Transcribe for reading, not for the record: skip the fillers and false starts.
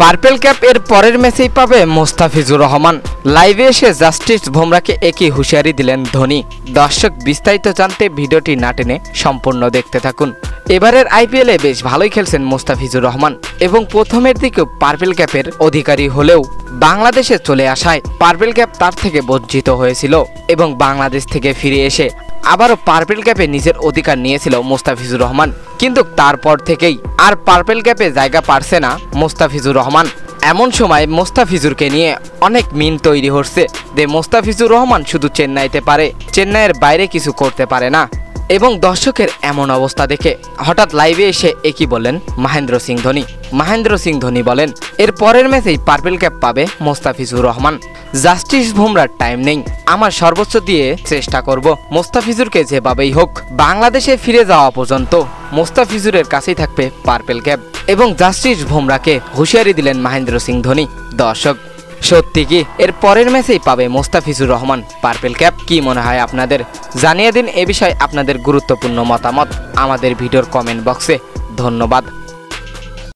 Purple cap এর পরের ম্যাচেই পাবে মোস্তাফিজুর রহমান। লাইভে এসে জাস্টিস বুমরাকে একই হুঁশিয়ারি দিলেন ধোনি। দর্শক, বিস্তারিত জানতে ভিডিওটি না টেনে সম্পূর্ণ দেখতে থাকুন। এবারের আইপিএলে বেশ ভালোই খেলছেন মোস্তাফিজুর রহমান এবং প্রথমের দিকেও পার্পেল ক্যাপের অধিকারী হলেও বাংলাদেশে চলে আসায় পার্পেল ক্যাপ তার থেকে বঞ্চিত হয়েছিল এবং বাংলাদেশ থেকে ফিরে এসে আবারও পার্পেল ক্যাপে নিজের অধিকার নিয়েছিল মোস্তাফিজুর রহমান। কিন্তু তারপর থেকেই আর পার্পেল ক্যাপে জায়গা পারছে না মোস্তাফিজুর রহমান। এমন সময় মোস্তাফিজুরকে নিয়ে অনেক মিম তৈরি হচ্ছে যে মোস্তাফিজুর রহমান শুধু চেন্নাইতে পারে, চেন্নাইয়ের বাইরে কিছু করতে পারে না। এবং দর্শকের এমন অবস্থা দেখে হঠাৎ লাইভে এসে একই বললেন মহেন্দ্র সিং ধোনি। মহেন্দ্র সিং ধোনি বলেন, এর পরের ম্যাচেই পার্পেল ক্যাপ পাবে মোস্তাফিজুর রহমান। জাস্টিস বুমরার টাইম নেই, আমার সর্বোচ্চ দিয়ে চেষ্টা করব মোস্তাফিজুরকে যেভাবেই হোক বাংলাদেশে ফিরে যাওয়া পর্যন্ত মোস্তাফিজুরের কাছেই থাকবে পার্পেল ক্যাপ। এবং জাস্টিস বুমরাকে হুঁশিয়ারি দিলেন মহেন্দ্র সিং ধোনি। দর্শক, সত্যি কি এর পরের ম্যাচেই পাবে মোস্তাফিজুর রহমান পার্পেল ক্যাপ? কি মনে হয় আপনাদের? জানিয়ে দিন এ বিষয়ে আপনাদের গুরুত্বপূর্ণ মতামত আমাদের ভিডিওর কমেন্ট বক্সে। ধন্যবাদ।